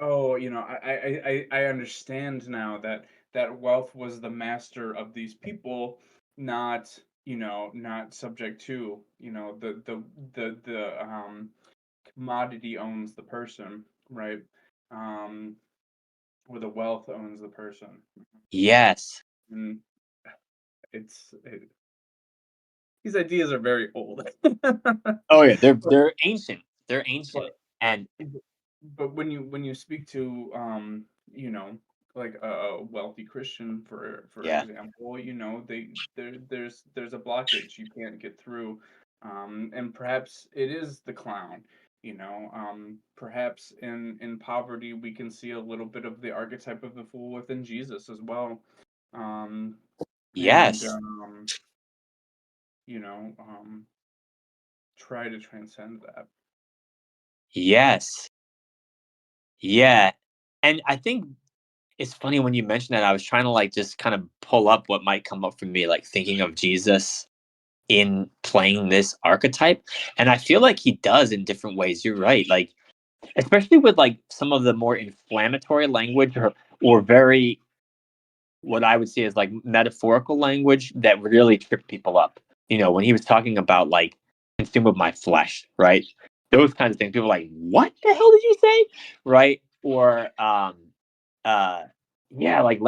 oh, I understand now that wealth was the master of these people, not not subject to the commodity owns the person, right? Um, or the wealth owns the person, yes. and these ideas are very old. Oh yeah, they're but, they're ancient. They're ancient, but and but when you speak to like a wealthy Christian, for yeah, example, there's a blockage you can't get through, and perhaps it is the clown. Perhaps in poverty we can see a little bit of the archetype of the fool within Jesus as well, um, and yes, you know um, try to transcend that. yes, yeah. And I think it's funny when you mentioned that. I was trying to like just kind of pull up what might come up for me, like thinking of Jesus in playing this archetype, and I feel like he does in different ways. You're right, like especially with like some of the more inflammatory language or very what I would see as like metaphorical language that really trip people up. When he was talking about like consume of my flesh, right? Those kinds of things. People are like, what the hell did you say? Right? Or uh yeah, like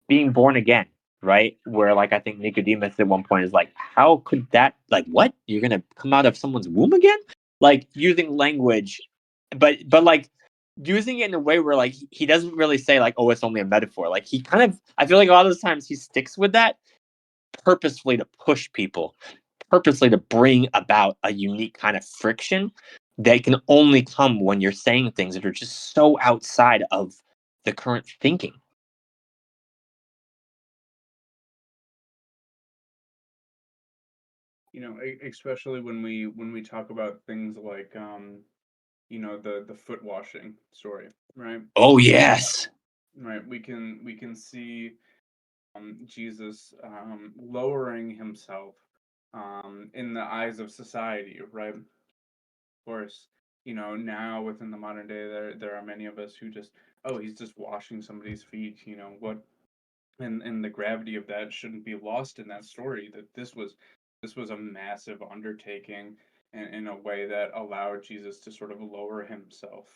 being born again, right? Where like I think Nicodemus at one point is like, how could that, like, what? You're gonna come out of someone's womb again? Like using language, but like using it in a way where like he doesn't really say like, oh, it's only a metaphor. Like he kind of, I feel like a lot of the times he sticks with that purposefully to push people, purposely to bring about a unique kind of friction that can only come when you're saying things that are just so outside of the current thinking. You know, especially when we talk about things like you know, the foot washing story, right? Oh yes. Right. We can see Jesus lowering himself in the eyes of society, right? Of course, you know, now within the modern day, there are many of us who just, oh, he's just washing somebody's feet. You know what? And the gravity of that shouldn't be lost in that story. That this was a massive undertaking, in a way that allowed Jesus to sort of lower himself,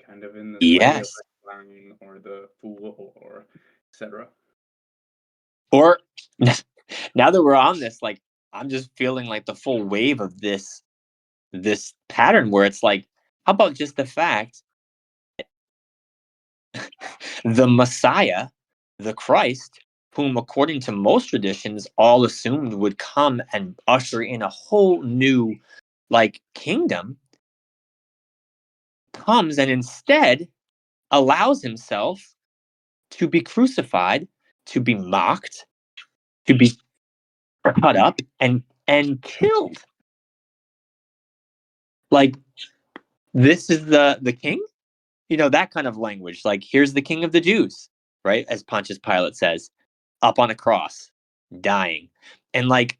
kind of in this way of Yes. the clown or the fool or etc. Or now that we're on this, like I'm just feeling like the full wave of this pattern where it's like, how about just the fact the Messiah, the Christ, whom according to most traditions all assumed would come and usher in a whole new like kingdom, comes and instead allows himself to be crucified, to be mocked, to be cut up and killed. Like this is the king, you know, that kind of language. Like here's the king of the Jews, right? As Pontius Pilate says, up on a cross, dying, and like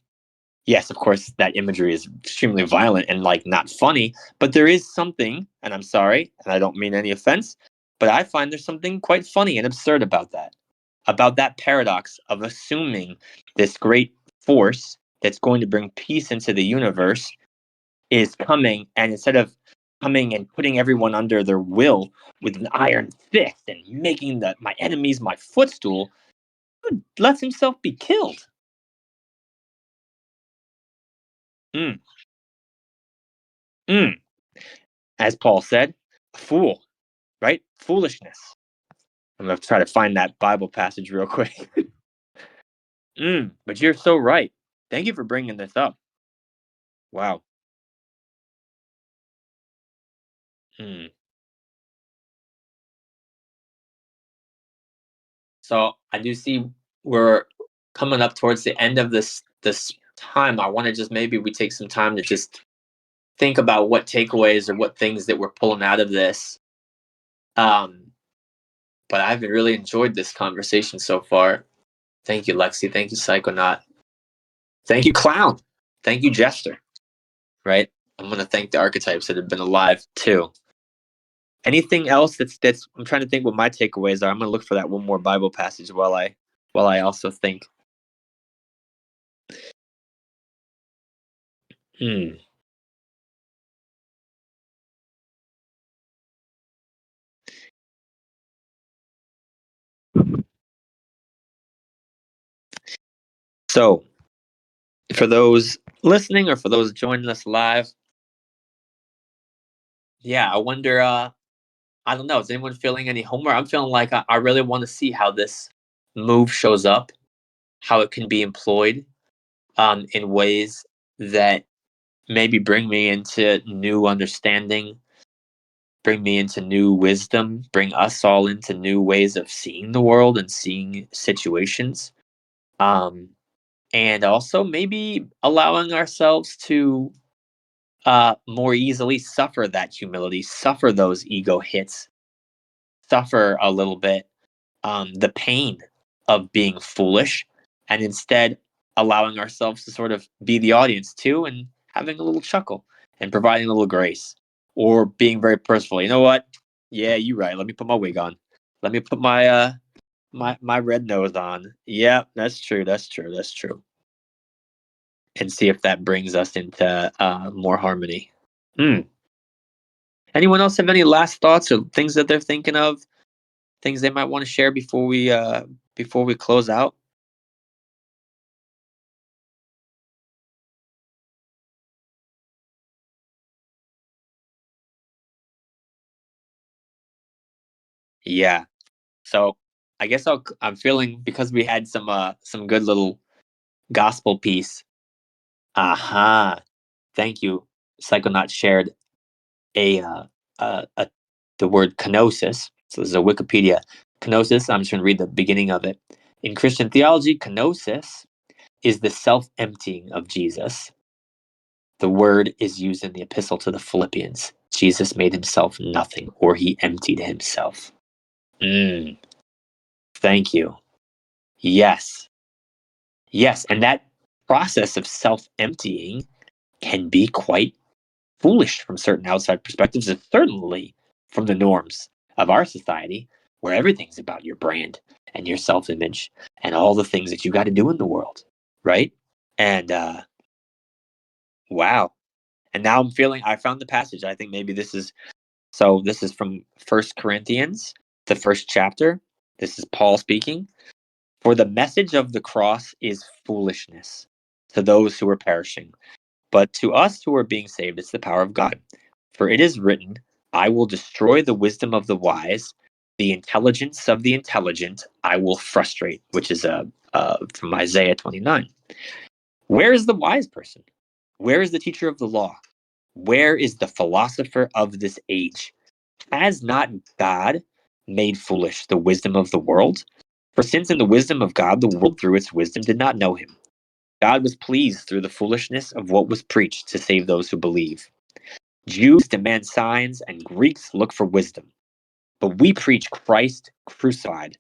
yes, of course, that imagery is extremely violent and like not funny, but there is something, and I'm sorry, and I don't mean any offense, but I find there's something quite funny and absurd about that paradox of assuming this great force that's going to bring peace into the universe is coming, and instead of coming and putting everyone under their will with an iron fist and making my enemies my footstool, lets himself be killed. Mm, mm. As Paul said, a fool, right? Foolishness. I'm going to try to find that Bible passage real quick. But you're so right. Thank you for bringing this up. Wow. Mm. So I do see we're coming up towards the end of this time. I want to just maybe we take some time to just think about what takeaways or what things that we're pulling out of this. But I've really enjoyed this conversation so far. Thank you, Lexi. Thank you, Psychonaut. Thank you, Clown. Thank you, Jester. Right? I'm going to thank the archetypes that have been alive too. Anything else that's I'm trying to think what my takeaways are. I'm going to look for that one more Bible passage while I also think. So, for those listening or for those joining us live, yeah, I wonder. I don't know. Is anyone feeling any homework? I'm feeling like I really want to see how this move shows up, how it can be employed in ways that maybe bring me into new understanding, bring me into new wisdom, bring us all into new ways of seeing the world and seeing situations. And also maybe allowing ourselves to more easily suffer that humility, suffer those ego hits, suffer a little bit the pain of being foolish, and instead allowing ourselves to sort of be the audience too and having a little chuckle and providing a little grace or being very personal. You know what? Yeah, you're right. Let me put my wig on. Let me put my red nose on. Yeah, that's true. That's true. That's true. And see if that brings us into more harmony. Anyone else have any last thoughts or things that they're thinking of? Things they might want to share before we close out? Yeah. So I guess I'm feeling, because we had some good little gospel piece. Aha. Thank you. Psychonaut shared a the word kenosis. So this is a Wikipedia. Kenosis, I'm just going to read the beginning of it. In Christian theology, kenosis is the self-emptying of Jesus. The word is used in the epistle to the Philippians. Jesus made himself nothing, or he emptied himself. Thank you. Yes. Yes, and that process of self-emptying can be quite foolish from certain outside perspectives, and certainly from the norms of our society, where everything's about your brand and your self-image and all the things that you got to do in the world, right? And wow. And now I found the passage. I think maybe this is from 1 Corinthians, the first chapter. This is Paul speaking. For the message of the cross is foolishness to those who are perishing, but to us who are being saved, it's the power of God. For it is written, I will destroy the wisdom of the wise, the intelligence of the intelligent I will frustrate, which is from Isaiah 29. Where is the wise person? Where is the teacher of the law? Where is the philosopher of this age? Has not God made foolish the wisdom of the world? For since in the wisdom of God, the world through its wisdom did not know him, God was pleased through the foolishness of what was preached to save those who believe. Jews demand signs and Greeks look for wisdom. But we preach Christ crucified,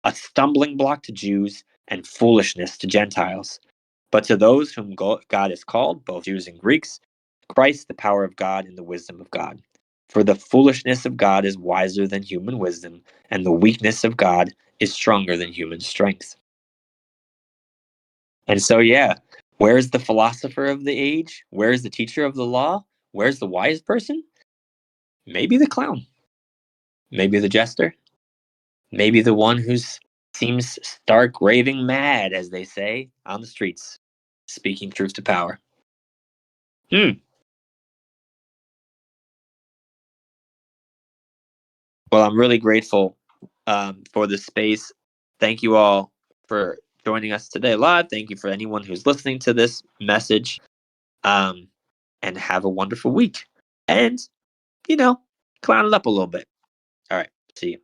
a stumbling block to Jews and foolishness to Gentiles. But to those whom God has called, both Jews and Greeks, Christ the power of God and the wisdom of God. For the foolishness of God is wiser than human wisdom, and the weakness of God is stronger than human strength. And so, yeah, where's the philosopher of the age? Where's the teacher of the law? Where's the wise person? Maybe the clown. Maybe the jester. Maybe the one who seems stark raving mad, as they say, on the streets, speaking truth to power. Well, I'm really grateful for this space. Thank you all for joining us today live. Thank you for anyone who's listening to this message. And have a wonderful week. And, clown it up a little bit. All right. See you.